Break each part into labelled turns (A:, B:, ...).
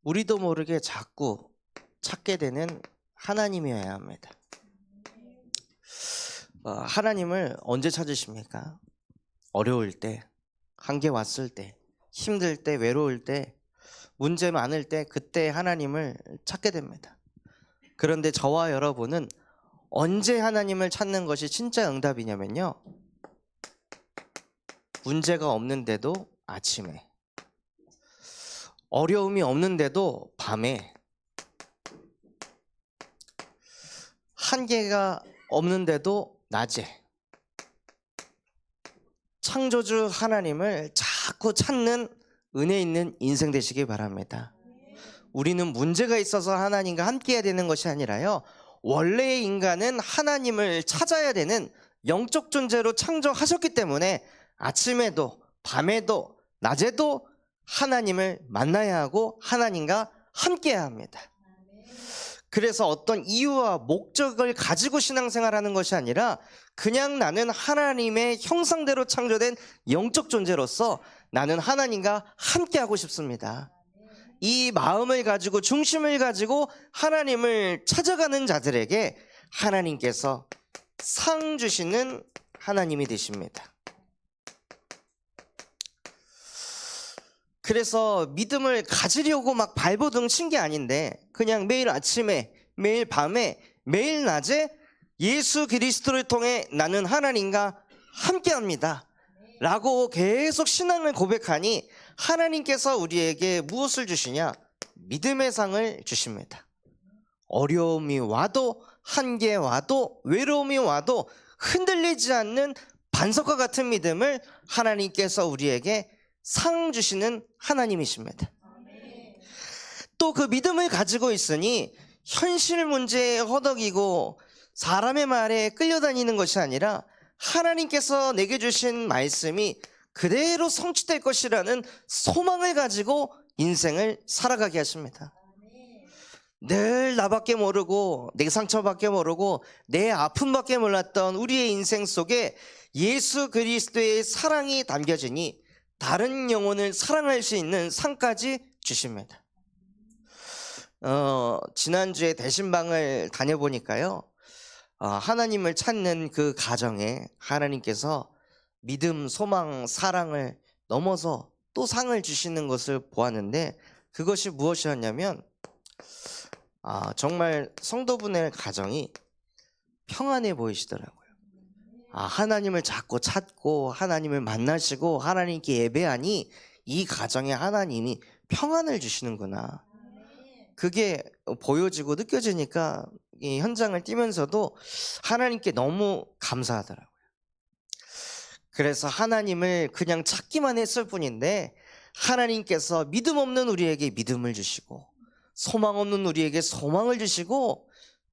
A: 우리도 모르게 자꾸 찾게 되는 하나님이어야 합니다. 하나님을 언제 찾으십니까? 어려울 때, 한계 왔을 때, 힘들 때, 외로울 때, 문제 많을 때, 그때 하나님을 찾게 됩니다. 그런데 저와 여러분은 언제 하나님을 찾는 것이 진짜 응답이냐면요, 문제가 없는데도 아침에, 어려움이 없는데도 밤에, 한계가 없는데도 낮에, 창조주 하나님을 자꾸 찾는 은혜 있는 인생 되시기 바랍니다. 우리는 문제가 있어서 하나님과 함께 해야 되는 것이 아니라요, 원래의 인간은 하나님을 찾아야 되는 영적 존재로 창조하셨기 때문에 아침에도 밤에도 낮에도 하나님을 만나야 하고 하나님과 함께 해야 합니다. 그래서 어떤 이유와 목적을 가지고 신앙생활하는 것이 아니라 그냥 나는 하나님의 형상대로 창조된 영적 존재로서 나는 하나님과 함께하고 싶습니다. 이 마음을 가지고 중심을 가지고 하나님을 찾아가는 자들에게 하나님께서 상 주시는 하나님이 되십니다. 그래서 믿음을 가지려고 막 발버둥 친 게 아닌데 그냥 매일 아침에, 매일 밤에, 매일 낮에 예수 그리스도를 통해 나는 하나님과 함께합니다 라고 계속 신앙을 고백하니 하나님께서 우리에게 무엇을 주시냐? 믿음의 상을 주십니다. 어려움이 와도, 한계 와도, 외로움이 와도 흔들리지 않는 반석과 같은 믿음을 하나님께서 우리에게 상 주시는 하나님이십니다. 또 그 믿음을 가지고 있으니 현실 문제에 허덕이고 사람의 말에 끌려다니는 것이 아니라 하나님께서 내게 주신 말씀이 그대로 성취될 것이라는 소망을 가지고 인생을 살아가게 하십니다. 늘 나밖에 모르고 내 상처밖에 모르고 내 아픔밖에 몰랐던 우리의 인생 속에 예수 그리스도의 사랑이 담겨지니 다른 영혼을 사랑할 수 있는 상까지 주십니다. 지난주에 대신방을 다녀보니까요, 하나님을 찾는 그 가정에 하나님께서 믿음, 소망, 사랑을 넘어서 또 상을 주시는 것을 보았는데 그것이 무엇이었냐면 정말 성도분의 가정이 평안해 보이시더라고요. 하나님을 자꾸 찾고 하나님을 만나시고 하나님께 예배하니 이 가정에 하나님이 평안을 주시는구나, 그게 보여지고 느껴지니까 이 현장을 뛰면서도 하나님께 너무 감사하더라고요. 그래서 하나님을 그냥 찾기만 했을 뿐인데 하나님께서 믿음 없는 우리에게 믿음을 주시고 소망 없는 우리에게 소망을 주시고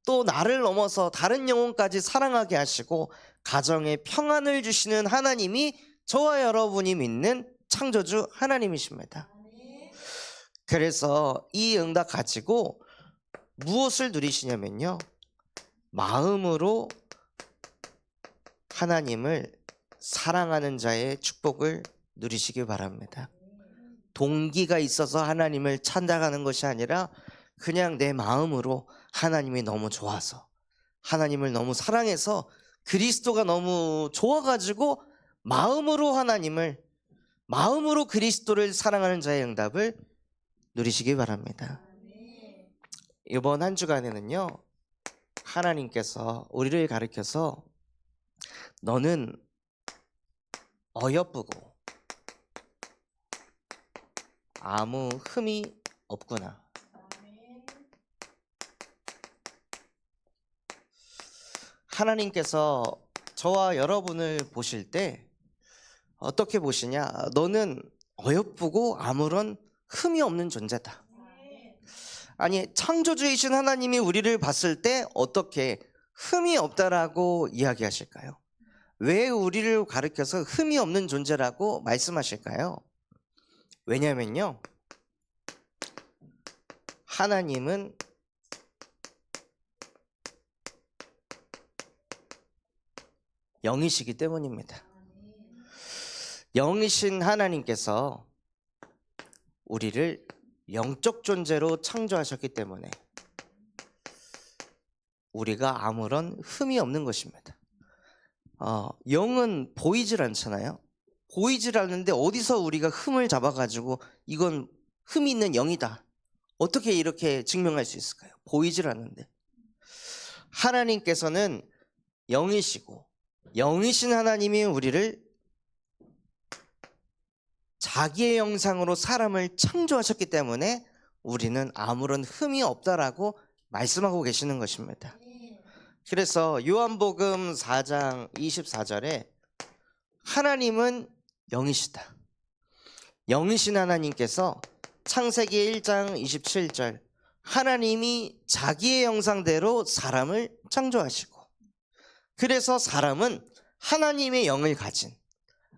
A: 또 나를 넘어서 다른 영혼까지 사랑하게 하시고 가정에 평안을 주시는 하나님이 저와 여러분이 믿는 창조주 하나님이십니다. 그래서 이 응답 가지고 무엇을 누리시냐면요, 마음으로 하나님을 사랑하는 자의 축복을 누리시기 바랍니다. 동기가 있어서 하나님을 찾아가는 것이 아니라 그냥 내 마음으로 하나님이 너무 좋아서, 하나님을 너무 사랑해서, 그리스도가 너무 좋아가지고 마음으로 하나님을, 마음으로 그리스도를 사랑하는 자의 응답을 누리시기 바랍니다. 이번 한 주간에는요, 하나님께서 우리를 가르쳐서 너는 어여쁘고 아무 흠이 없구나, 하나님께서 저와 여러분을 보실 때 어떻게 보시냐? 너는 어여쁘고 아무런 흠이 없는 존재다. 아니, 창조주이신 하나님이 우리를 봤을 때 어떻게 흠이 없다라고 이야기하실까요? 왜 우리를 가르쳐서 흠이 없는 존재라고 말씀하실까요? 왜냐면요, 하나님은 영이시기 때문입니다. 영이신 하나님께서 우리를 영적 존재로 창조하셨기 때문에 우리가 아무런 흠이 없는 것입니다. 영은 보이질 않잖아요. 보이질 않는데 어디서 우리가 흠을 잡아가지고 이건 흠이 있는 영이다, 어떻게 이렇게 증명할 수 있을까요? 보이질 않는데. 하나님께서는 영이시고 영이신 하나님이 우리를 자기의 형상으로 사람을 창조하셨기 때문에 우리는 아무런 흠이 없다라고 말씀하고 계시는 것입니다. 그래서 요한복음 4장 24절에 하나님은 영이시다, 영이신 하나님께서 창세기 1장 27절 하나님이 자기의 형상대로 사람을 창조하시고, 그래서 사람은 하나님의 영을 가진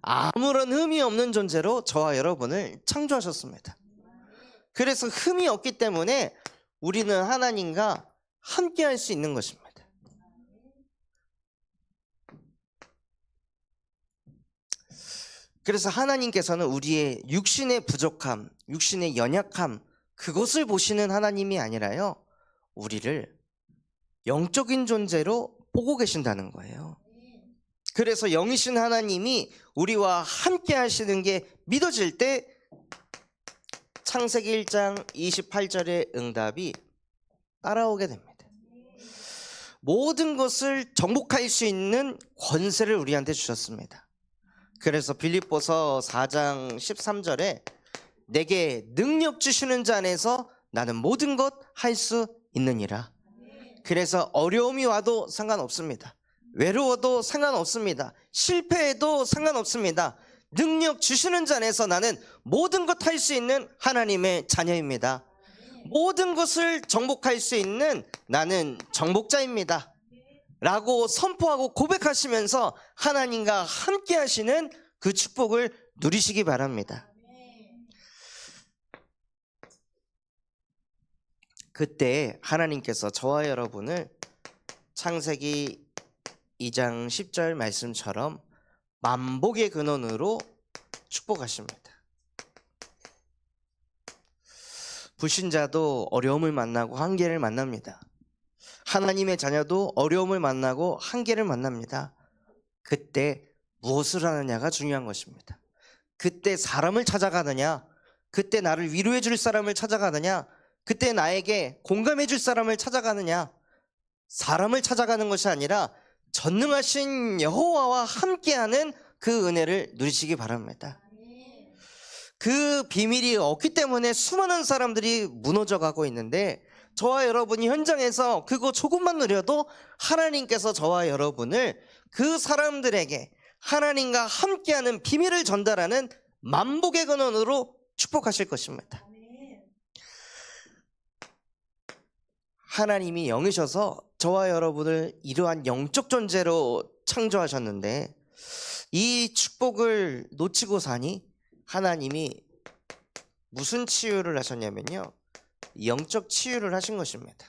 A: 아무런 흠이 없는 존재로 저와 여러분을 창조하셨습니다. 그래서 흠이 없기 때문에 우리는 하나님과 함께 할 수 있는 것입니다. 그래서 하나님께서는 우리의 육신의 부족함, 육신의 연약함, 그것을 보시는 하나님이 아니라요, 우리를 영적인 존재로 보고 계신다는 거예요. 그래서 영이신 하나님이 우리와 함께 하시는 게 믿어질 때 창세기 1장 28절의 응답이 따라오게 됩니다. 모든 것을 정복할 수 있는 권세를 우리한테 주셨습니다. 그래서 빌립보서 4장 13절에 내게 능력 주시는 자 안에서 나는 모든 것 할 수 있느니라. 그래서 어려움이 와도 상관없습니다. 외로워도 상관없습니다. 실패해도 상관없습니다. 능력 주시는 자 안에서 나는 모든 것 할 수 있는 하나님의 자녀입니다. 모든 것을 정복할 수 있는 나는 정복자입니다 라고 선포하고 고백하시면서 하나님과 함께 하시는 그 축복을 누리시기 바랍니다. 그때 하나님께서 저와 여러분을 창세기 2장 10절 말씀처럼 만복의 근원으로 축복하십니다. 불신자도 어려움을 만나고 한계를 만납니다. 하나님의 자녀도 어려움을 만나고 한계를 만납니다. 그때 무엇을 하느냐가 중요한 것입니다. 그때 사람을 찾아가느냐, 그때 나를 위로해 줄 사람을 찾아가느냐, 그때 나에게 공감해 줄 사람을 찾아가느냐, 사람을 찾아가는 것이 아니라 전능하신 여호와와 함께하는 그 은혜를 누리시기 바랍니다. 그 비밀이 없기 때문에 수많은 사람들이 무너져 가고 있는데, 저와 여러분이 현장에서 그거 조금만 누려도 하나님께서 저와 여러분을 그 사람들에게 하나님과 함께하는 비밀을 전달하는 만복의 근원으로 축복하실 것입니다. 하나님이 영이셔서 저와 여러분을 이러한 영적 존재로 창조하셨는데, 이 축복을 놓치고 사니 하나님이 무슨 치유를 하셨냐면요, 영적 치유를 하신 것입니다.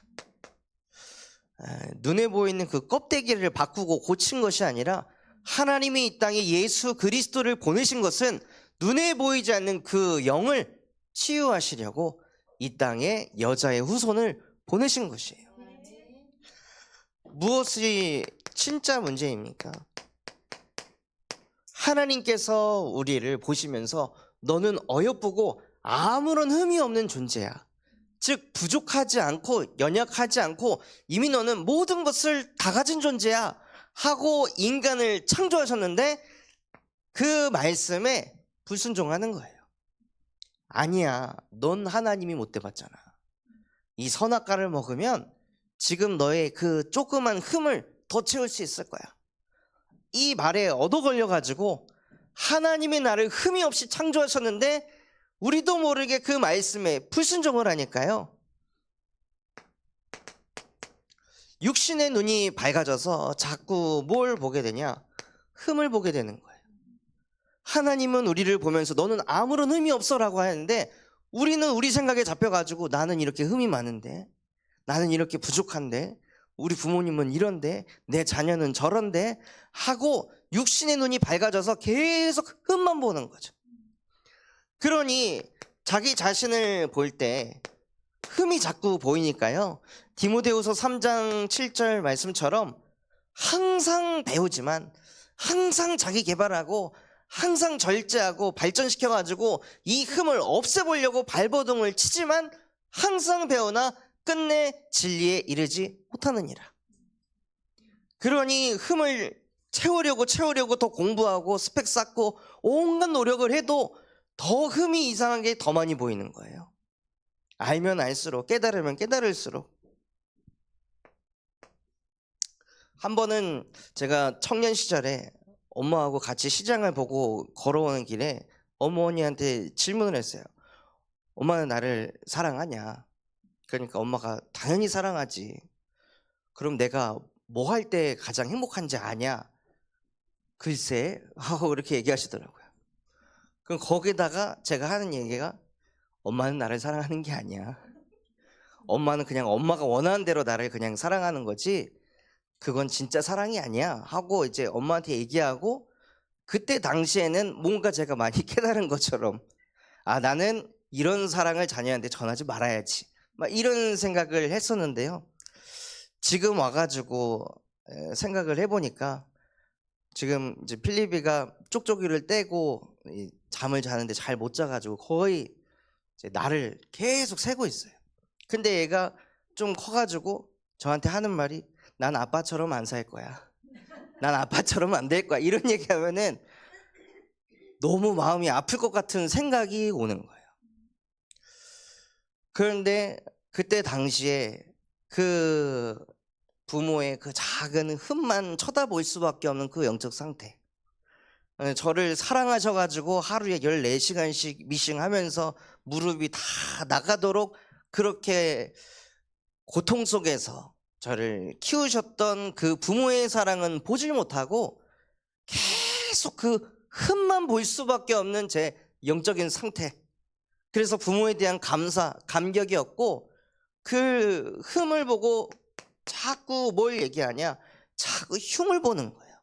A: 눈에 보이는 그 껍데기를 바꾸고 고친 것이 아니라 하나님이 이 땅에 예수 그리스도를 보내신 것은 눈에 보이지 않는 그 영을 치유하시려고 이 땅에 여자의 후손을 보내신 것이에요. 무엇이 진짜 문제입니까? 하나님께서 우리를 보시면서 너는 어여쁘고 아무런 흠이 없는 존재야, 즉 부족하지 않고 연약하지 않고 이미 너는 모든 것을 다 가진 존재야 하고 인간을 창조하셨는데, 그 말씀에 불순종하는 거예요. 아니야, 넌 하나님이 못 돼봤잖아. 이 선악과를 먹으면 지금 너의 그 조그만 흠을 더 채울 수 있을 거야. 이 말에 얻어 걸려가지고 하나님이 나를 흠이 없이 창조하셨는데 우리도 모르게 그 말씀에 불순종을 하니까요, 육신의 눈이 밝아져서 자꾸 뭘 보게 되냐? 흠을 보게 되는 거예요. 하나님은 우리를 보면서 너는 아무런 흠이 없어라고 하는데, 우리는 우리 생각에 잡혀가지고 나는 이렇게 흠이 많은데, 나는 이렇게 부족한데, 우리 부모님은 이런데, 내 자녀는 저런데 하고 육신의 눈이 밝아져서 계속 흠만 보는 거죠. 그러니 자기 자신을 볼 때 흠이 자꾸 보이니까요. 디모데후서 3장 7절 말씀처럼 항상 배우지만 항상 자기 개발하고 항상 절제하고 발전시켜가지고 이 흠을 없애보려고 발버둥을 치지만 항상 배우나 끝내 진리에 이르지 못하느니라. 그러니 흠을 채우려고 더 공부하고 스펙 쌓고 온갖 노력을 해도 더 흠이 이상하게 더 많이 보이는 거예요. 알면 알수록, 깨달으면 깨달을수록. 한 번은 제가 청년 시절에 엄마하고 같이 시장을 보고 걸어오는 길에 어머니한테 질문을 했어요. 엄마는 나를 사랑하냐? 그러니까 엄마가 당연히 사랑하지. 그럼 내가 뭐 할 때 가장 행복한지 아냐? 글쎄 하고 이렇게 얘기하시더라고요. 그럼 거기다가 제가 하는 얘기가 엄마는 나를 사랑하는 게 아니야. 엄마는 그냥 엄마가 원하는 대로 나를 그냥 사랑하는 거지 그건 진짜 사랑이 아니야 하고 이제 엄마한테 얘기하고, 그때 당시에는 뭔가 제가 많이 깨달은 것처럼 아, 나는 이런 사랑을 자녀한테 전하지 말아야지 막 이런 생각을 했었는데요. 지금 와가지고 생각을 해보니까 지금 이제 필리비가 쪽쪽이를 떼고 잠을 자는데 잘 못 자가지고 거의 이제 나를 계속 세고 있어요. 근데 얘가 좀 커가지고 저한테 하는 말이 난 아빠처럼 안 살 거야. 난 아빠처럼 안 될 거야. 이런 얘기하면은 너무 마음이 아플 것 같은 생각이 오는 거예요. 그런데 그때 당시에 그 부모의 그 작은 흠만 쳐다볼 수밖에 없는 그 영적 상태, 저를 사랑하셔가지고 하루에 14시간씩 미싱하면서 무릎이 다 나가도록 그렇게 고통 속에서 저를 키우셨던 그 부모의 사랑은 보질 못하고 계속 그 흠만 볼 수밖에 없는 제 영적인 상태, 그래서 부모에 대한 감사, 감격이 없고 그 흠을 보고 자꾸 뭘 얘기하냐, 자꾸 흉을 보는 거예요.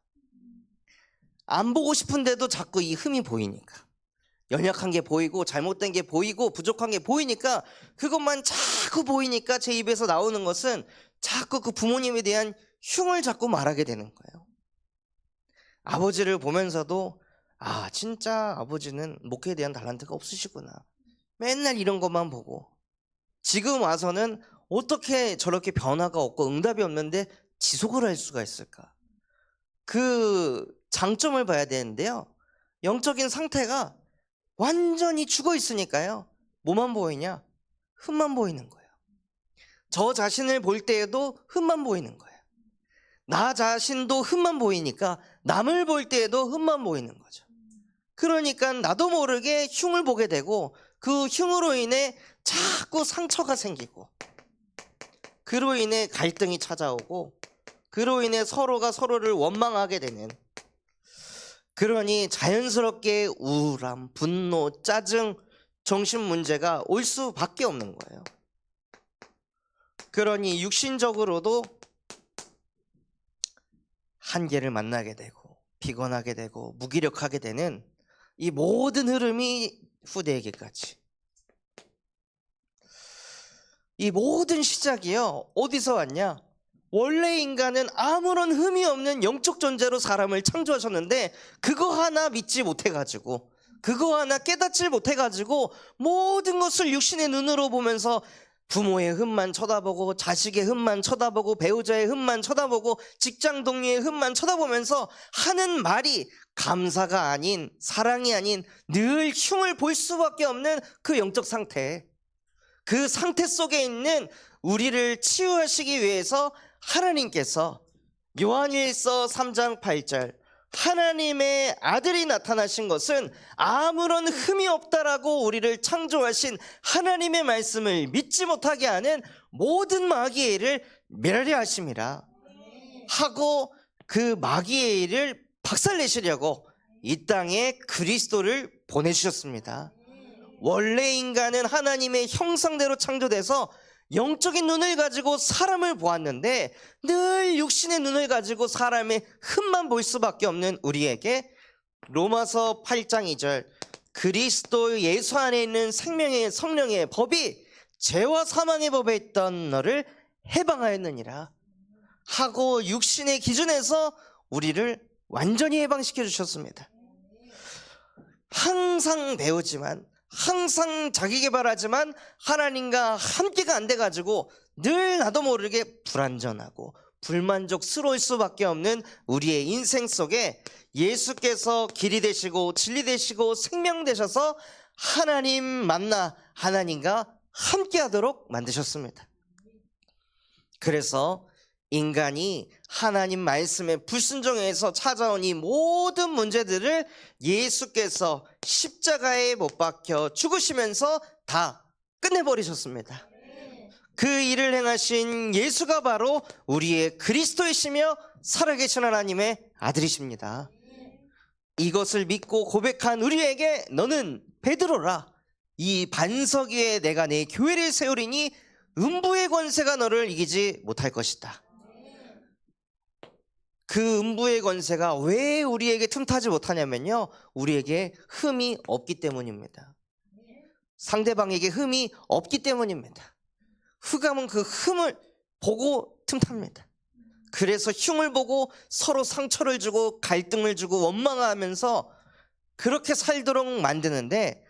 A: 안 보고 싶은데도 자꾸 이 흠이 보이니까, 연약한 게 보이고 잘못된 게 보이고 부족한 게 보이니까, 그것만 자꾸 보이니까 제 입에서 나오는 것은 자꾸 그 부모님에 대한 흉을 자꾸 말하게 되는 거예요. 아버지를 보면서도 아, 진짜 아버지는 목회에 대한 달란트가 없으시구나, 맨날 이런 것만 보고, 지금 와서는 어떻게 저렇게 변화가 없고 응답이 없는데 지속을 할 수가 있을까? 그 장점을 봐야 되는데요, 영적인 상태가 완전히 죽어 있으니까요, 뭐만 보이냐? 흠만 보이는 거예요. 저 자신을 볼 때에도 흠만 보이는 거예요. 나 자신도 흠만 보이니까 남을 볼 때에도 흠만 보이는 거죠. 그러니까 나도 모르게 흉을 보게 되고, 그 흉으로 인해 자꾸 상처가 생기고, 그로 인해 갈등이 찾아오고, 그로 인해 서로가 서로를 원망하게 되는, 그러니 자연스럽게 우울함, 분노, 짜증, 정신 문제가 올 수밖에 없는 거예요. 그러니 육신적으로도 한계를 만나게 되고 피곤하게 되고 무기력하게 되는 이 모든 흐름이 후대에게까지, 이 모든 시작이요, 어디서 왔냐? 원래 인간은 아무런 흠이 없는 영적 존재로 사람을 창조하셨는데 그거 하나 믿지 못해가지고, 그거 하나 깨닫지 못해가지고 모든 것을 육신의 눈으로 보면서 부모의 흠만 쳐다보고 자식의 흠만 쳐다보고 배우자의 흠만 쳐다보고 직장 동료의 흠만 쳐다보면서 하는 말이 감사가 아닌, 사랑이 아닌 늘 흉을 볼 수밖에 없는 그 영적 상태, 그 상태 속에 있는 우리를 치유하시기 위해서 하나님께서 요한일서 3장 8절 하나님의 아들이 나타나신 것은 아무런 흠이 없다라고 우리를 창조하신 하나님의 말씀을 믿지 못하게 하는 모든 마귀의 일을 멸하려 하심이라 하고, 그 마귀의 일을 박살내시려고 이 땅에 그리스도를 보내주셨습니다. 원래 인간은 하나님의 형상대로 창조돼서 영적인 눈을 가지고 사람을 보았는데 늘 육신의 눈을 가지고 사람의 흠만 볼 수밖에 없는 우리에게 로마서 8장 2절 그리스도 예수 안에 있는 생명의 성령의 법이 죄와 사망의 법에 있던 너를 해방하였느니라 하고 육신의 기준에서 우리를 완전히 해방시켜 주셨습니다. 항상 배우지만, 항상 자기 개발하지만 하나님과 함께가 안 돼가지고 늘 나도 모르게 불완전하고 불만족스러울 수밖에 없는 우리의 인생 속에 예수께서 길이 되시고 진리 되시고 생명 되셔서 하나님 만나 하나님과 함께하도록 만드셨습니다. 그래서 인간이 하나님 말씀에 불순종해서 찾아온 이 모든 문제들을 예수께서 십자가에 못 박혀 죽으시면서 다 끝내버리셨습니다. 그 일을 행하신 예수가 바로 우리의 그리스도이시며 살아계신 하나님의 아들이십니다. 이것을 믿고 고백한 우리에게 너는 베드로라, 이 반석 위에 내가 내 교회를 세우리니 음부의 권세가 너를 이기지 못할 것이다. 그 음부의 권세가 왜 우리에게 틈타지 못하냐면요, 우리에게 흠이 없기 때문입니다. 상대방에게 흠이 없기 때문입니다. 흑암은 그 흠을 보고 틈탑니다. 그래서 흉을 보고 서로 상처를 주고 갈등을 주고 원망하면서 그렇게 살도록 만드는데,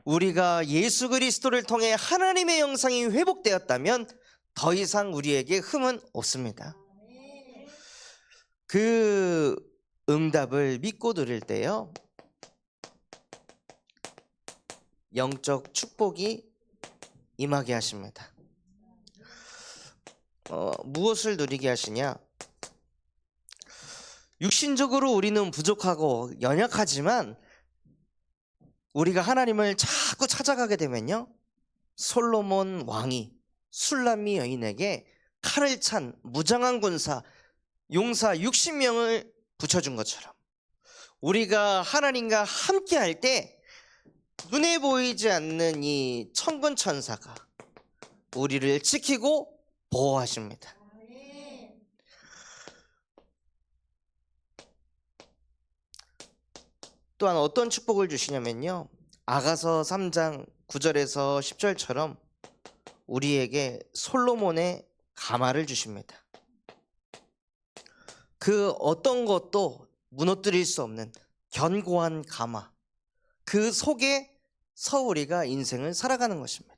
A: 우리가 예수 그리스도를 통해 하나님의 형상이 회복되었다면 더 이상 우리에게 흠은 없습니다. 그 응답을 믿고 들을 때요, 영적 축복이 임하게 하십니다. 무엇을 누리게 하시냐? 육신적으로 우리는 부족하고 연약하지만 우리가 하나님을 자꾸 찾아가게 되면요, 솔로몬 왕이 술람미 여인에게 칼을 찬 무장한 군사 용사 60명을 붙여준 것처럼 우리가 하나님과 함께 할 때 눈에 보이지 않는 이 천군 천사가 우리를 지키고 보호하십니다. 또한 어떤 축복을 주시냐면요, 아가서 3장 9절에서 10절처럼 우리에게 솔로몬의 가마를 주십니다. 그 어떤 것도 무너뜨릴 수 없는 견고한 가마, 그 속에서 우리가 인생을 살아가는 것입니다.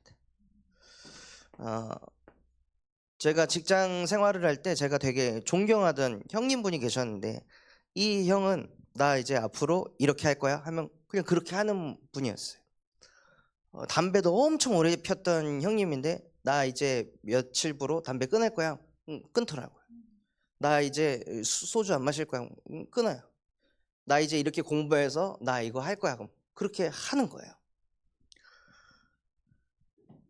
A: 제가 직장 생활을 할 때 제가 되게 존경하던 형님분이 계셨는데, 이 형은 나 이제 앞으로 이렇게 할 거야 하면 그냥 그렇게 하는 분이었어요. 담배도 엄청 오래 폈던 형님인데, 나 이제 며칠부로 담배 끊을 거야. 끊더라고요. 나 이제 소주 안 마실 거야. 끊어요. 나 이제 이렇게 공부해서 나 이거 할 거야. 그럼 그렇게 하는 거예요.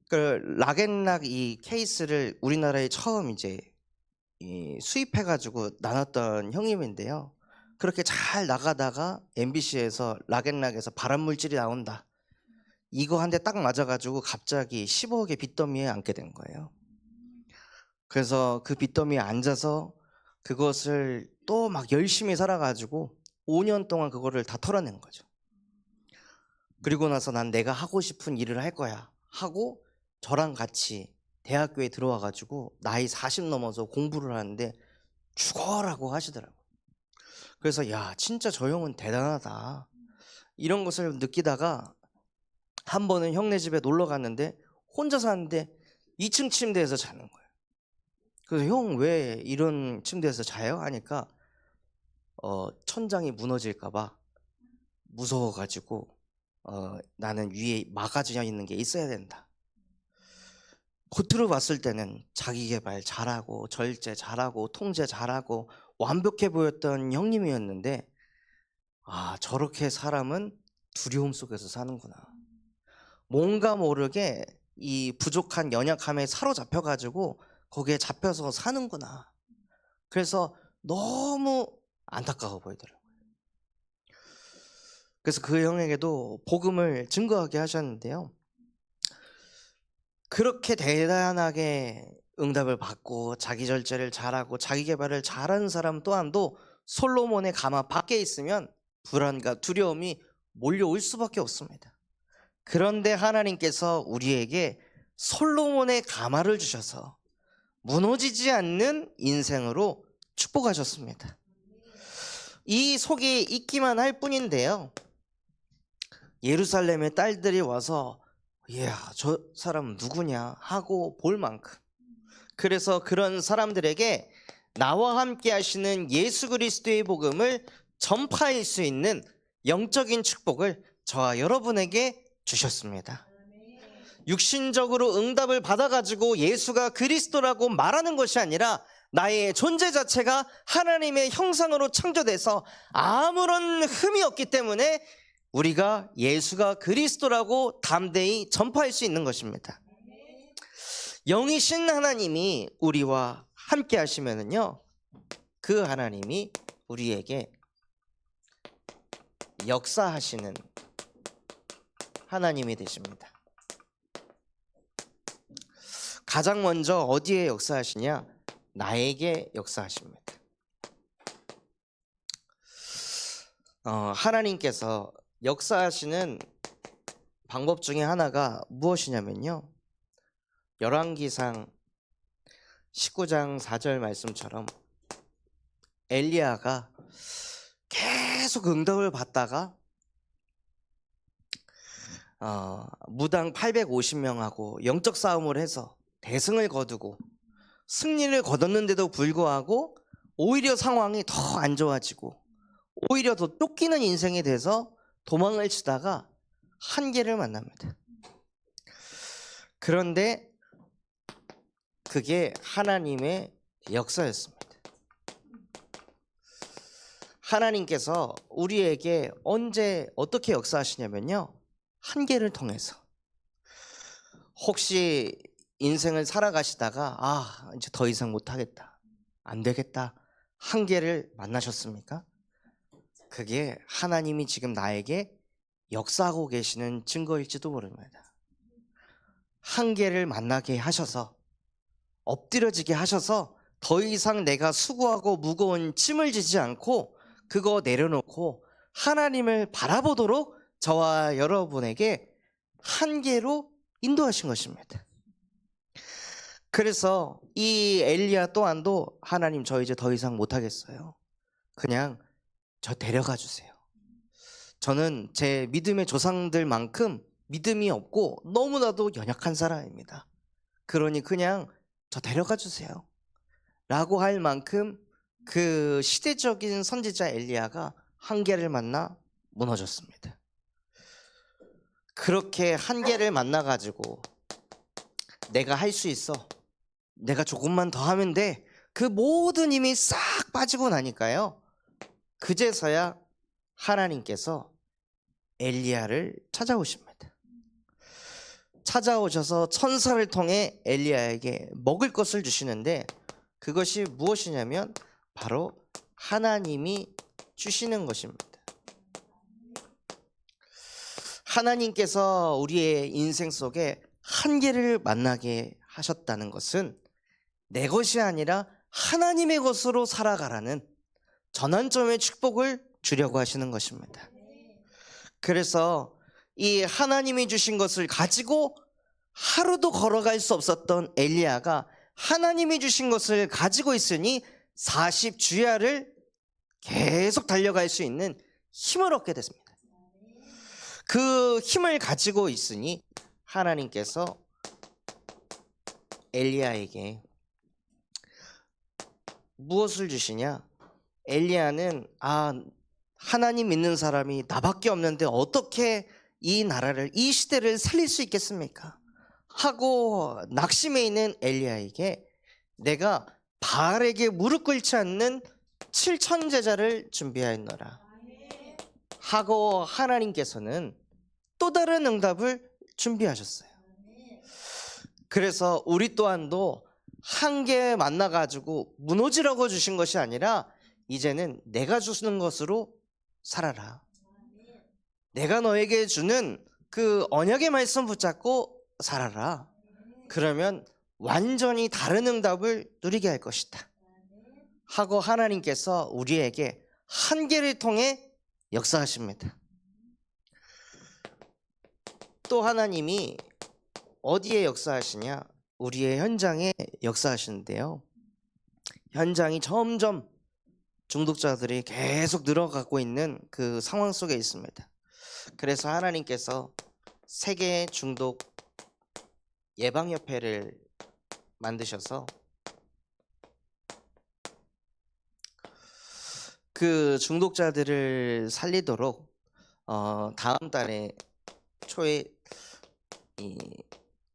A: 그 락앤락 이 케이스를 우리나라에 처음 이제 수입해가지고 나눴던 형님인데요, 그렇게 잘 나가다가 MBC에서 락앤락에서 발암물질이 나온다, 이거 한 대 딱 맞아가지고 갑자기 15억의 빚더미에 앉게 된 거예요. 그래서 그 빚더미에 앉아서 그것을 또 막 열심히 살아가지고 5년 동안 그거를 다 털어낸 거죠. 그리고 나서 난 내가 하고 싶은 일을 할 거야 하고 저랑 같이 대학교에 들어와가지고 나이 40 넘어서 공부를 하는데 죽어라고 하시더라고요. 그래서 야, 진짜 저 형은 대단하다, 이런 것을 느끼다가 한 번은 형네 집에 놀러 갔는데 혼자 사는데 2층 침대에서 자는 거예요. 그래서 형 왜 이런 침대에서 자요? 하니까 천장이 무너질까 봐 무서워가지고 나는 위에 막아져 있는 게 있어야 된다. 겉으로 봤을 때는 자기 개발 잘하고 절제 잘하고 통제 잘하고 완벽해 보였던 형님이었는데, 아, 저렇게 사람은 두려움 속에서 사는구나. 뭔가 모르게 이 부족한 연약함에 사로잡혀가지고 거기에 잡혀서 사는구나. 그래서 너무 안타까워 보이더라고요. 그래서 그 형에게도 복음을 증거하게 하셨는데요, 그렇게 대단하게 응답을 받고 자기 절제를 잘하고 자기 개발을 잘하는 사람 또한도 솔로몬의 가마 밖에 있으면 불안과 두려움이 몰려올 수밖에 없습니다. 그런데 하나님께서 우리에게 솔로몬의 가마를 주셔서 무너지지 않는 인생으로 축복하셨습니다. 이 속에 있기만 할 뿐인데요, 예루살렘의 딸들이 와서 이야, 저 사람 누구냐 하고 볼 만큼, 그래서 그런 사람들에게 나와 함께 하시는 예수 그리스도의 복음을 전파할 수 있는 영적인 축복을 저와 여러분에게 주셨습니다. 육신적으로 응답을 받아가지고 예수가 그리스도라고 말하는 것이 아니라 나의 존재 자체가 하나님의 형상으로 창조돼서 아무런 흠이 없기 때문에 우리가 예수가 그리스도라고 담대히 전파할 수 있는 것입니다. 영이신 하나님이 우리와 함께 하시면은요, 그 하나님이 우리에게 역사하시는 하나님이 되십니다. 가장 먼저 어디에 역사하시냐? 나에게 역사하십니다. 하나님께서 역사하시는 방법 중에 하나가 무엇이냐면요, 열왕기상 19장 4절 말씀처럼 엘리야가 계속 응답을 받다가 무당 850명하고 영적 싸움을 해서 대승을 거두고 승리를 거뒀는데도 불구하고 오히려 상황이 더 안 좋아지고 오히려 더 쫓기는 인생이 돼서 도망을 치다가 한계를 만납니다. 그런데 그게 하나님의 역사였습니다. 하나님께서 우리에게 언제 어떻게 역사하시냐면요, 한계를 통해서. 혹시 인생을 살아가시다가 이제 더 이상 못하겠다, 안 되겠다, 한계를 만나셨습니까? 그게 하나님이 지금 나에게 역사하고 계시는 증거일지도 모릅니다. 한계를 만나게 하셔서, 엎드려지게 하셔서 더 이상 내가 수고하고 무거운 짐을 지지 않고 그거 내려놓고 하나님을 바라보도록 저와 여러분에게 한계로 인도하신 것입니다. 그래서 이 엘리야 또한도 하나님, 저 이제 더 이상 못하겠어요, 그냥 저 데려가 주세요. 저는 제 믿음의 조상들만큼 믿음이 없고 너무나도 연약한 사람입니다. 그러니 그냥 저 데려가 주세요 라고 할 만큼 그 시대적인 선지자 엘리야가 한계를 만나 무너졌습니다. 그렇게 한계를 만나가지고 내가 할 수 있어, 내가 조금만 더 하면 돼, 그 모든 힘이 싹 빠지고 나니까요, 그제서야 하나님께서 엘리야를 찾아오십니다. 찾아오셔서 천사를 통해 엘리야에게 먹을 것을 주시는데, 그것이 무엇이냐면 바로 하나님이 주시는 것입니다. 하나님께서 우리의 인생 속에 한계를 만나게 하셨다는 것은 내 것이 아니라 하나님의 것으로 살아가라는 전환점의 축복을 주려고 하시는 것입니다. 그래서 이 하나님이 주신 것을 가지고 하루도 걸어갈 수 없었던 엘리야가 하나님이 주신 것을 가지고 있으니 40주야를 계속 달려갈 수 있는 힘을 얻게 됐습니다. 그 힘을 가지고 있으니 하나님께서 엘리야에게 무엇을 주시냐? 엘리야는 하나님 믿는 사람이 나밖에 없는데 어떻게 이 나라를, 이 시대를 살릴 수 있겠습니까? 하고 낙심해 있는 엘리야에게 내가 바알에게 무릎 꿇지 않는 7천 제자를 준비하였노라 하고 하나님께서는 또 다른 응답을 준비하셨어요. 그래서 우리 또한도 한계 만나가지고 무너지라고 주신 것이 아니라 이제는 내가 주는 것으로 살아라. 내가 너에게 주는 그 언약의 말씀 붙잡고 살아라. 그러면 완전히 다른 응답을 누리게 할 것이다 하고 하나님께서 우리에게 한계를 통해 역사하십니다. 또 하나님이 어디에 역사하시냐? 우리의 현장에 역사하시는데요. 현장이 점점 중독자들이 계속 늘어가고 있는 그 상황 속에 있습니다. 그래서 하나님께서 세계 중독 예방협회를 만드셔서 그 중독자들을 살리도록 다음 달에 초에 이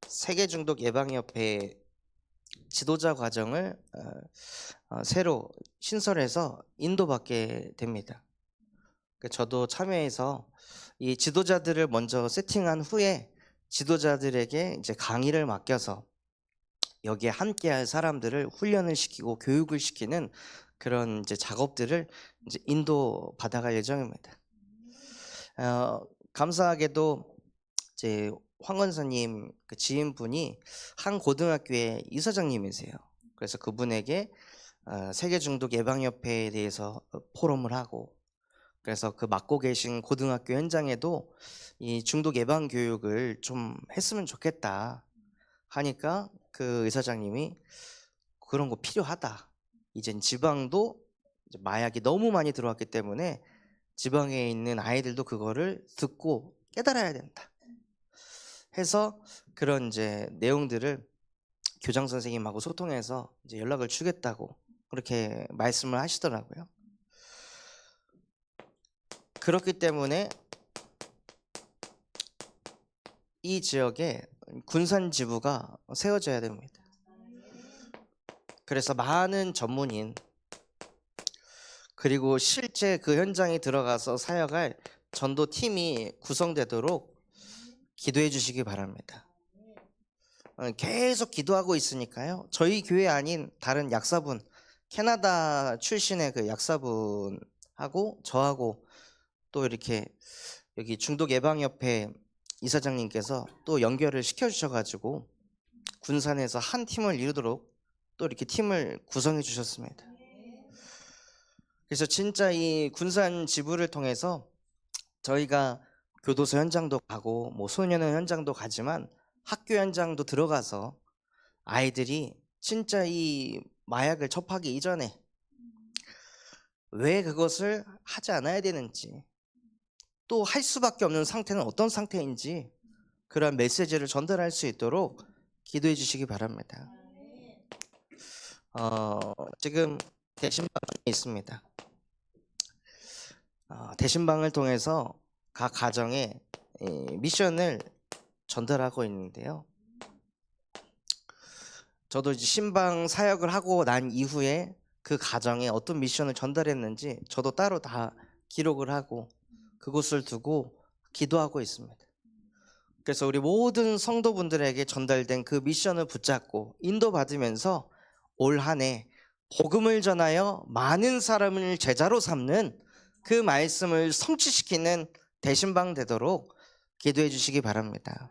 A: 세계 중독 예방협회 지도자 과정을 새로 신설해서 인도받게 됩니다. 저도 참여해서 이 지도자들을 먼저 세팅한 후에 지도자들에게 이제 강의를 맡겨서 여기에 함께할 사람들을 훈련을 시키고 교육을 시키는 그런 이제 작업들을 이제 인도 받아갈 예정입니다. 감사하게도 이제 황 권사님 그 지인분이 한 고등학교의 이사장님이세요. 그래서 그분에게 세계 중독 예방협회에 대해서 포럼을 하고, 그래서 그 맡고 계신 고등학교 현장에도 이 중독 예방 교육을 좀 했으면 좋겠다 하니까 그 의사장님이 그런 거 필요하다. 이젠 지방도 이제 마약이 너무 많이 들어왔기 때문에 지방에 있는 아이들도 그거를 듣고 깨달아야 된다 해서 그런 이제 내용들을 교장 선생님하고 소통해서 이제 연락을 주겠다고 그렇게 말씀을 하시더라고요. 그렇기 때문에 이 지역에 군산 지부가 세워져야 됩니다. 그래서 많은 전문인 그리고 실제 그 현장에 들어가서 사역할 전도팀이 구성되도록 기도해 주시기 바랍니다. 계속 기도하고 있으니까요. 저희 교회 아닌 다른 약사분, 캐나다 출신의 그 약사분하고 저하고 또 이렇게 여기 중독예방협회 이사장님께서 또 연결을 시켜주셔가지고 군산에서 한 팀을 이루도록 또 이렇게 팀을 구성해 주셨습니다. 그래서 진짜 이 군산 지부를 통해서 저희가 교도소 현장도 가고 뭐 소년원 현장도 가지만 학교 현장도 들어가서 아이들이 진짜 이 마약을 접하기 이전에 왜 그것을 하지 않아야 되는지, 또 할 수밖에 없는 상태는 어떤 상태인지 그런 메시지를 전달할 수 있도록 기도해 주시기 바랍니다. 지금 대신방이 있습니다. 대신방을 통해서 각 가정에 미션을 전달하고 있는데요. 저도 이제 신방 사역을 하고 난 이후에 그 가정에 어떤 미션을 전달했는지 저도 따로 다 기록을 하고 그곳을 두고 기도하고 있습니다. 그래서 우리 모든 성도분들에게 전달된 그 미션을 붙잡고 인도받으면서 올 한 해 복음을 전하여 많은 사람을 제자로 삼는 그 말씀을 성취시키는 대신방 되도록 기도해 주시기 바랍니다.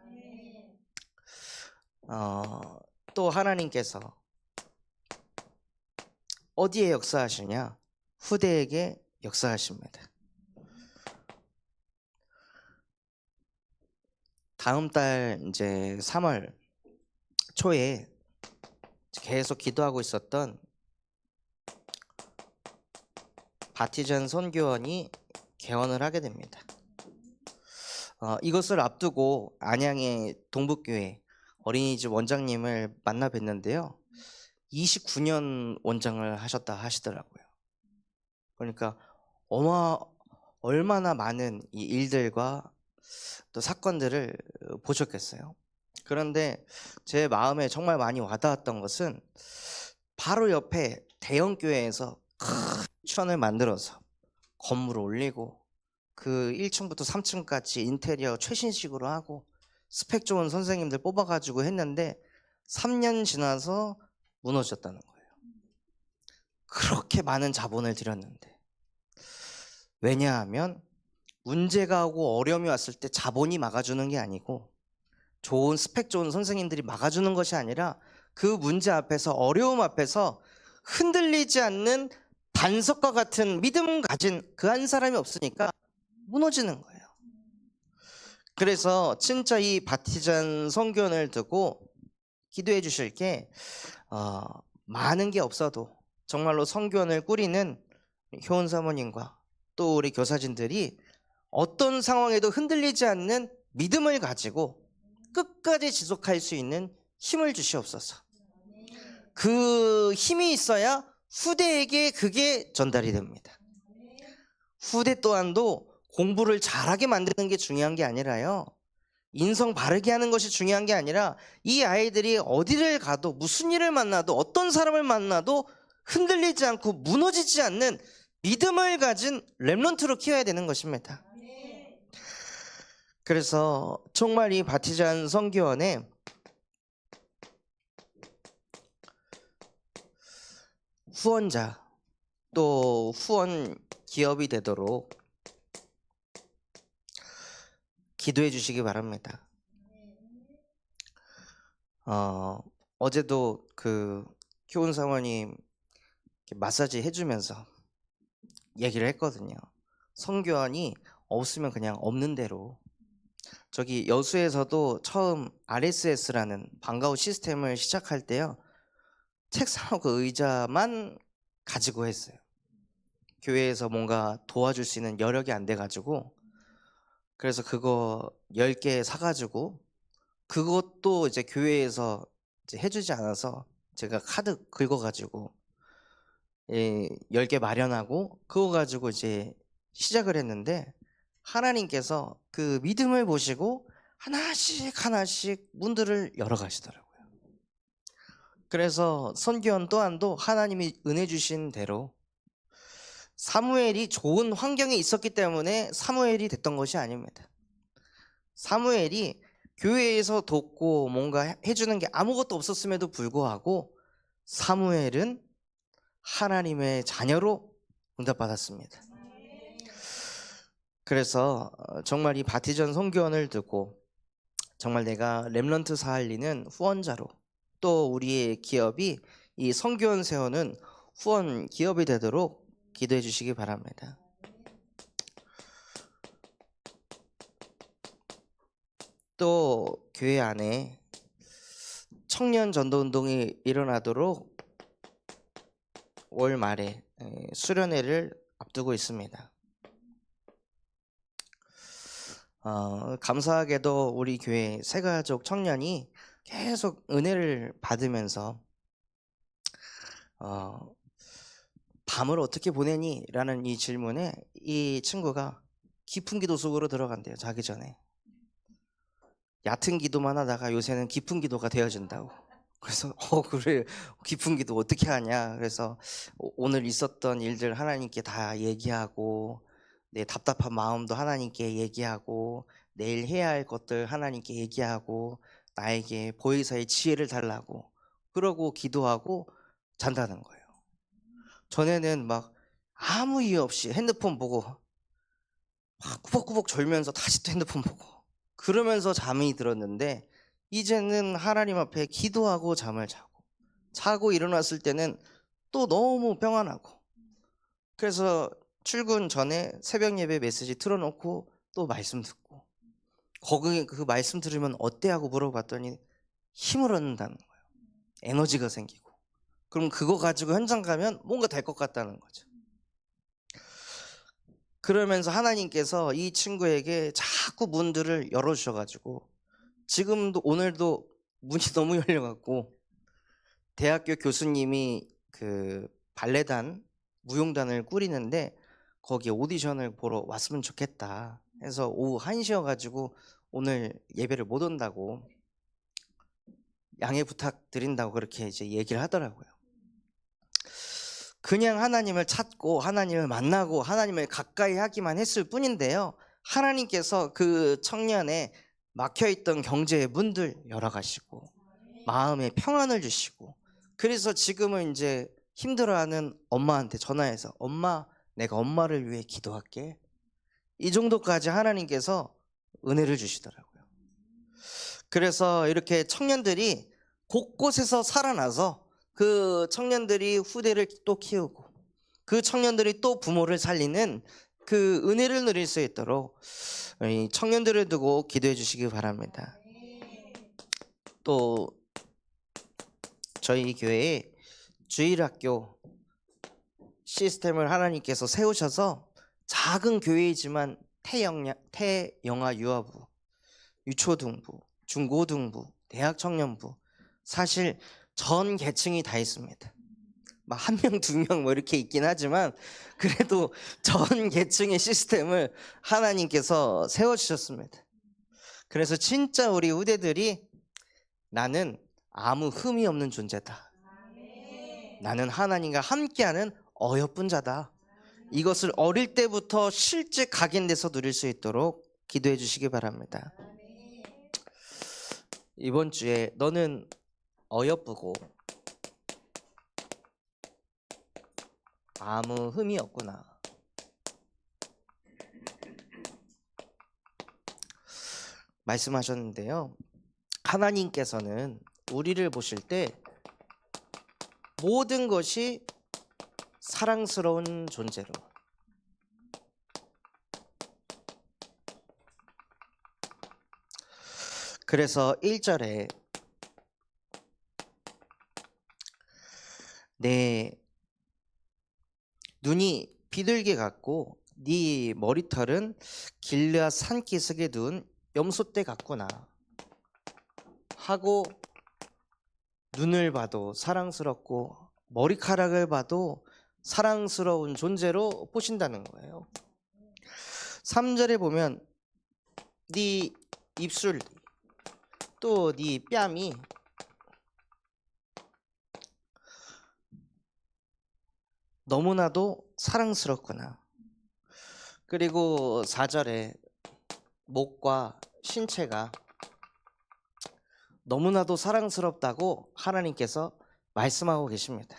A: 또 하나님께서 어디에 역사하시냐? 후대에게 역사하십니다. 다음 달 이제 3월 초에 계속 기도하고 있었던 바티전 선교원이 개원을 하게 됩니다. 이것을 앞두고 안양의 동북교회 어린이집 원장님을 만나 뵀는데요. 29년 원장을 하셨다 하시더라고요. 그러니까 얼마나 많은 이 일들과 또 사건들을 보셨겠어요. 그런데 제 마음에 정말 많이 와닿았던 것은 바로 옆에 대형 교회에서 큰 유치원을 만들어서 건물을 올리고 그 1층부터 3층까지 인테리어 최신식으로 하고 스펙 좋은 선생님들 뽑아가지고 했는데 3년 지나서 무너졌다는 거예요. 그렇게 많은 자본을 들였는데. 왜냐하면 문제가 오고 어려움이 왔을 때 자본이 막아주는 게 아니고 좋은 스펙 좋은 선생님들이 막아주는 것이 아니라 그 문제 앞에서 어려움 앞에서 흔들리지 않는 반석과 같은 믿음 가진 그 한 사람이 없으니까 무너지는 거예요. 그래서 진짜 이 바티잔 성교원을 두고 기도해 주실 게 많은 게 없어도 정말로 성교원을 꾸리는 효은 사모님과 또 우리 교사진들이 어떤 상황에도 흔들리지 않는 믿음을 가지고 끝까지 지속할 수 있는 힘을 주시옵소서. 그 힘이 있어야 후대에게 그게 전달이 됩니다. 후대 또한도 공부를 잘하게 만드는 게 중요한 게 아니라요, 인성 바르게 하는 것이 중요한 게 아니라 이 아이들이 어디를 가도 무슨 일을 만나도 어떤 사람을 만나도 흔들리지 않고 무너지지 않는 믿음을 가진 렘넌트로 키워야 되는 것입니다. 그래서 정말 이 바티잔 성교원에 후원자 또 후원 기업이 되도록 기도해 주시기 바랍니다. 어제도 그 효은 사모님 마사지 해주면서 얘기를 했거든요. 성교원이 없으면 그냥 없는 대로, 저기 여수에서도 처음 RSS라는 방과후 시스템을 시작할 때요, 책상하고 의자만 가지고 했어요. 교회에서 뭔가 도와줄 수 있는 여력이 안 돼가지고, 그래서 그거 10개 사가지고, 그것도 이제 교회에서 이제 해주지 않아서 제가 카드 긁어가지고 10개 마련하고 그거 가지고 이제 시작을 했는데, 하나님께서 그 믿음을 보시고 하나씩 하나씩 문들을 열어가시더라고요. 그래서 선교원 또한도 하나님이 은혜 주신 대로, 사무엘이 좋은 환경에 있었기 때문에 사무엘이 됐던 것이 아닙니다. 사무엘이 교회에서 돕고 뭔가 해주는 게 아무것도 없었음에도 불구하고 사무엘은 하나님의 자녀로 응답받았습니다. 그래서 정말 이 바티전 성교원을 두고 정말 내가 렘넌트 사할리는 후원자로, 또 우리의 기업이 이 성교원 세우는 후원 기업이 되도록 기도해 주시기 바랍니다. 또 교회 안에 청년 전도 운동이 일어나도록 올 말에 수련회를 앞두고 있습니다. 감사하게도 우리 교회 새가족 청년이 계속 은혜를 받으면서 밤을 어떻게 보내니? 라는 이 질문에 이 친구가 깊은 기도 속으로 들어간대요. 자기 전에 얕은 기도만 하다가 요새는 깊은 기도가 되어진다고. 그래서 그래, 깊은 기도 어떻게 하냐. 그래서 오늘 있었던 일들 하나님께 다 얘기하고, 내 답답한 마음도 하나님께 얘기하고, 내일 해야 할 것들 하나님께 얘기하고, 나에게 보혜사의 지혜를 달라고, 그러고 기도하고 잔다는 거예요. 전에는 막 아무 이유 없이 핸드폰 보고 막 꾸벅꾸벅 졸면서 다시 또 핸드폰 보고 그러면서 잠이 들었는데, 이제는 하나님 앞에 기도하고 잠을 자고 일어났을 때는 또 너무 평안하고, 그래서 출근 전에 새벽 예배 메시지 틀어놓고 또 말씀 듣고, 거기 그 말씀 들으면 어때 하고 물어봤더니 힘을 얻는다는 거예요. 에너지가 생기고. 그럼 그거 가지고 현장 가면 뭔가 될 것 같다는 거죠. 그러면서 하나님께서 이 친구에게 자꾸 문들을 열어주셔가지고, 지금도 오늘도 문이 너무 열려갖고 대학교 교수님이 그 발레단 무용단을 꾸리는데 거기에 오디션을 보러 왔으면 좋겠다 해서 오후 1시여가지고 오늘 예배를 못 온다고, 양해 부탁드린다고 그렇게 이제 얘기를 하더라고요. 그냥 하나님을 찾고 하나님을 만나고 하나님을 가까이 하기만 했을 뿐인데요, 하나님께서 그 청년의 막혀있던 경제의 문들 열어가시고 마음에 평안을 주시고, 그래서 지금은 이제 힘들어하는 엄마한테 전화해서 엄마, 내가 엄마를 위해 기도할게, 이 정도까지 하나님께서 은혜를 주시더라고요. 그래서 이렇게 청년들이 곳곳에서 살아나서 그 청년들이 후대를 또 키우고 그 청년들이 또 부모를 살리는 그 은혜를 누릴 수 있도록 우리 청년들을 두고 기도해 주시기 바랍니다. 또 저희 교회에 주일학교 시스템을 하나님께서 세우셔서 작은 교회이지만 태영아 유아부, 유초등부, 중고등부, 대학 청년부, 사실 전 계층이 다 있습니다. 막 한 명, 두 명 뭐 이렇게 있긴 하지만 그래도 전 계층의 시스템을 하나님께서 세워주셨습니다. 그래서 진짜 우리 후대들이 나는 아무 흠이 없는 존재다. 나는 하나님과 함께하는 어여쁜 자다. 이것을 어릴 때부터 실제 각인돼서 누릴 수 있도록 기도해 주시기 바랍니다. 이번 주에 너는 어여쁘고 아무 흠이 없구나. 말씀하셨는데요. 하나님께서는 우리를 보실 때 모든 것이 사랑스러운 존재로, 그래서 1절에 내 눈이 비둘기 같고 네 머리털은 길르앗 산기슭에 둔 염소떼 같구나 하고, 눈을 봐도 사랑스럽고 머리카락을 봐도 사랑스러운 존재로 보신다는 거예요. 3절에 보면 네 입술 또 네 뺨이 너무나도 사랑스럽구나. 그리고 4절에 목과 신체가 너무나도 사랑스럽다고 하나님께서 말씀하고 계십니다.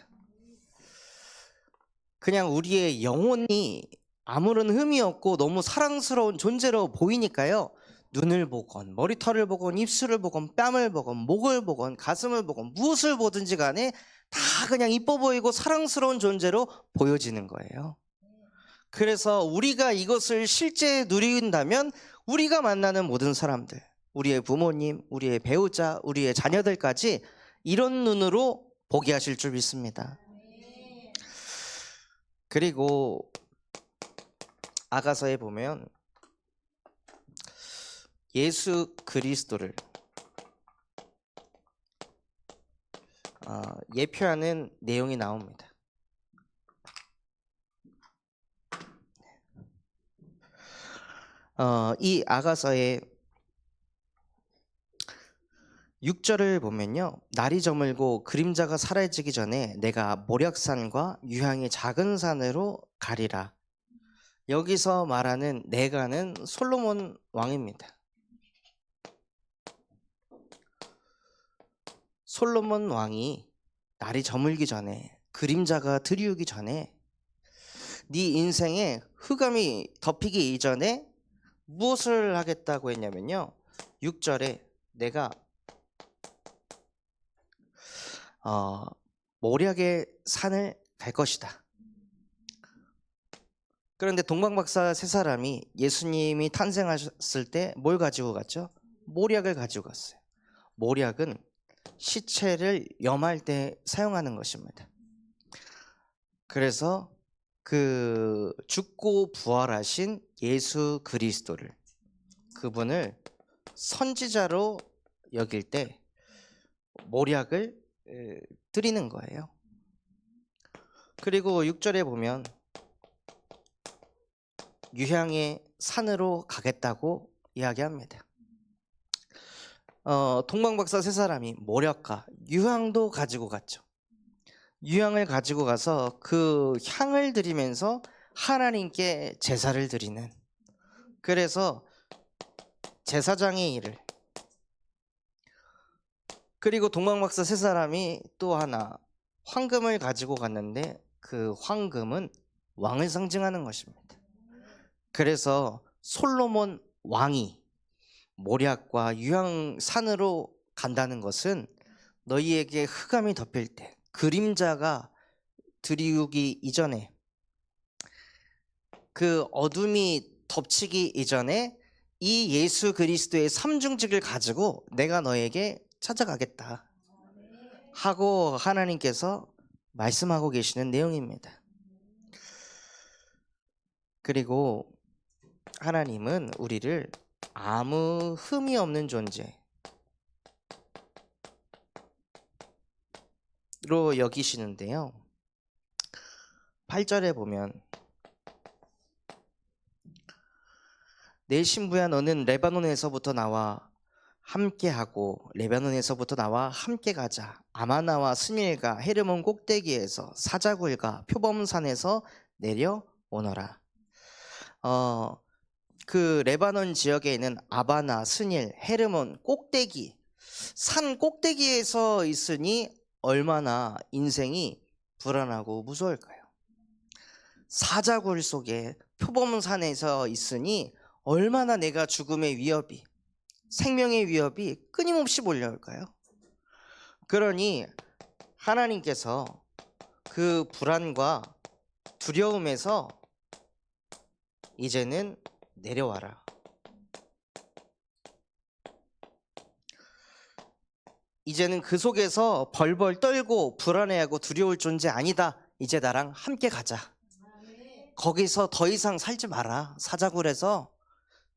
A: 그냥 우리의 영혼이 아무런 흠이 없고 너무 사랑스러운 존재로 보이니까요, 눈을 보건 머리털을 보건 입술을 보건 뺨을 보건 목을 보건 가슴을 보건 무엇을 보든지 간에 다 그냥 이뻐 보이고 사랑스러운 존재로 보여지는 거예요. 그래서 우리가 이것을 실제 누린다면 우리가 만나는 모든 사람들, 우리의 부모님, 우리의 배우자, 우리의 자녀들까지 이런 눈으로 보게 하실 줄 믿습니다. 그리고 아가서에 보면 예수 그리스도를 예표하는 내용이 나옵니다. 이 아가서의 6절을 보면요, 날이 저물고 그림자가 사라지기 전에 내가 모략산과 유향의 작은 산으로 가리라. 여기서 말하는 내가는 솔로몬 왕입니다. 솔로몬 왕이 날이 저물기 전에, 그림자가 드리우기 전에, 네 인생에 흑암이 덮이기 이전에 무엇을 하겠다고 했냐면요, 6절에 내가 모략의 산을 갈 것이다. 그런데 동방박사 세 사람이 예수님이 탄생하셨을 때 뭘 가지고 갔죠? 모략을 가지고 갔어요. 모략은 시체를 염할 때 사용하는 것입니다. 그래서 그 죽고 부활하신 예수 그리스도를, 그분을 선지자로 여길 때 모략을 드리는 거예요. 그리고 6절에 보면 유향의 산으로 가겠다고 이야기합니다. 동방박사 세 사람이 모략과 유향도 가지고 갔죠. 유향을 가지고 가서 그 향을 드리면서 하나님께 제사를 드리는, 그래서 제사장의 일을. 그리고 동방박사 세 사람이 또 하나 황금을 가지고 갔는데 그 황금은 왕을 상징하는 것입니다. 그래서 솔로몬 왕이 모략과 유향산으로 간다는 것은 너희에게 흑암이 덮일 때, 그림자가 드리우기 이전에 그 어둠이 덮치기 이전에 이 예수 그리스도의 삼중직을 가지고 내가 너에게 찾아가겠다 하고 하나님께서 말씀하고 계시는 내용입니다. 그리고 하나님은 우리를 아무 흠이 없는 존재로 여기시는데요. 8절에 보면 내 신부야 너는 레바논에서부터 나와 함께하고 레바논에서부터 나와 함께 가자. 아마나와 스닐과 헤르몬 꼭대기에서 사자굴과 표범산에서 내려오너라. 그 레바논 지역에 있는 아바나, 스닐, 헤르몬 꼭대기, 산 꼭대기에서 있으니 얼마나 인생이 불안하고 무서울까요? 사자굴 속에 표범산에서 있으니 얼마나 내가 죽음의 위협이, 생명의 위협이 끊임없이 몰려올까요? 그러니 하나님께서 그 불안과 두려움에서 이제는 내려와라. 이제는 그 속에서 벌벌 떨고 불안해하고 두려울 존재 아니다. 이제 나랑 함께 가자. 거기서 더 이상 살지 마라. 사자굴에서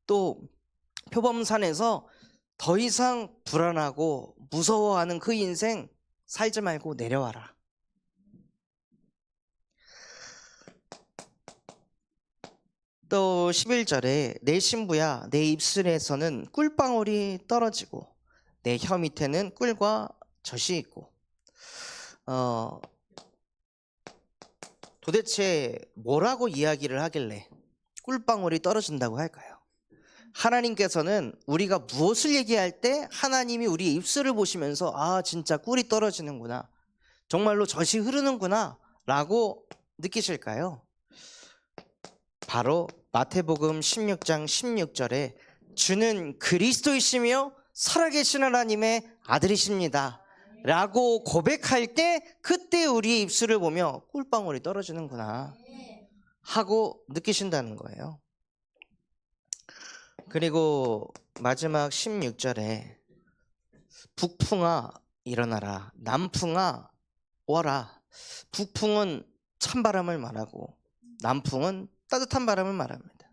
A: 또 표범산에서 더 이상 불안하고 무서워하는 그 인생 살지 말고 내려와라. 또 11절에 내 신부야 내 입술에서는 꿀방울이 떨어지고 내 혀 밑에는 꿀과 젖이 있고 도대체 뭐라고 이야기를 하길래 꿀방울이 떨어진다고 할까요? 하나님께서는 우리가 무엇을 얘기할 때 하나님이 우리 입술을 보시면서 아 진짜 꿀이 떨어지는구나, 정말로 젖이 흐르는구나 라고 느끼실까요? 바로 마태복음 16장 16절에 주는 그리스도이시며 살아계신 하나님의 아들이십니다 라고 고백할 때 그때 우리의 입술을 보며 꿀방울이 떨어지는구나 하고 느끼신다는 거예요. 그리고 마지막 16절에 북풍아 일어나라 남풍아 와라. 북풍은 찬바람을 말하고 남풍은 따뜻한 바람을 말합니다.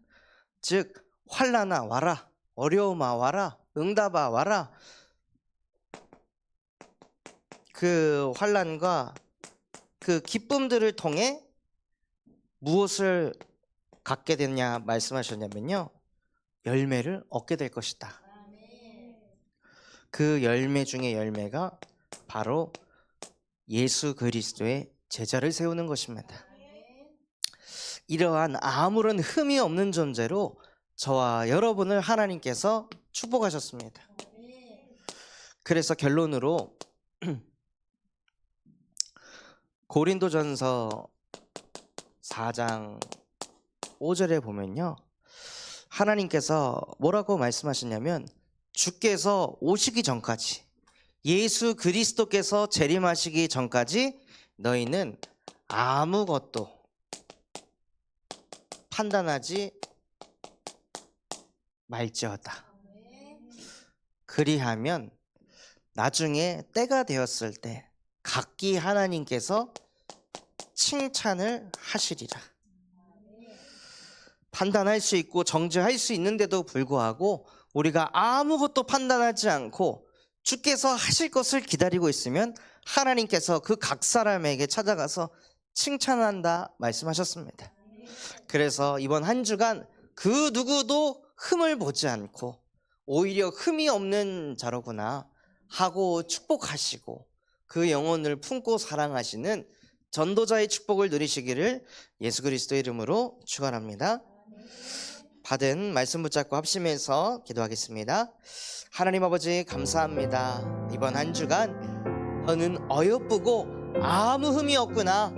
A: 즉 환난아 와라, 어려움아 와라, 응답아 와라. 그 환난과 그 기쁨들을 통해 무엇을 갖게 됐냐 말씀하셨냐면요, 열매를 얻게 될 것이다. 그 열매 중에 열매가 바로 예수 그리스도의 제자를 세우는 것입니다. 이러한 아무런 흠이 없는 존재로 저와 여러분을 하나님께서 축복하셨습니다. 그래서 결론으로 고린도전서 4장 5절에 보면요, 하나님께서 뭐라고 말씀하셨냐면 주께서 오시기 전까지, 예수 그리스도께서 재림하시기 전까지 너희는 아무것도 판단하지 말지어다. 그리하면 나중에 때가 되었을 때 각기 하나님께서 칭찬을 하시리라. 판단할 수 있고 정죄할 수 있는데도 불구하고 우리가 아무것도 판단하지 않고 주께서 하실 것을 기다리고 있으면 하나님께서 그 각 사람에게 찾아가서 칭찬한다 말씀하셨습니다. 그래서 이번 한 주간 그 누구도 흠을 보지 않고 오히려 흠이 없는 자로구나 하고 축복하시고 그 영혼을 품고 사랑하시는 전도자의 축복을 누리시기를 예수 그리스도의 이름으로 축원합니다. 받은 말씀 붙잡고 합심해서 기도하겠습니다. 하나님 아버지 감사합니다. 이번 한 주간 너는 어여쁘고 아무 흠이 없구나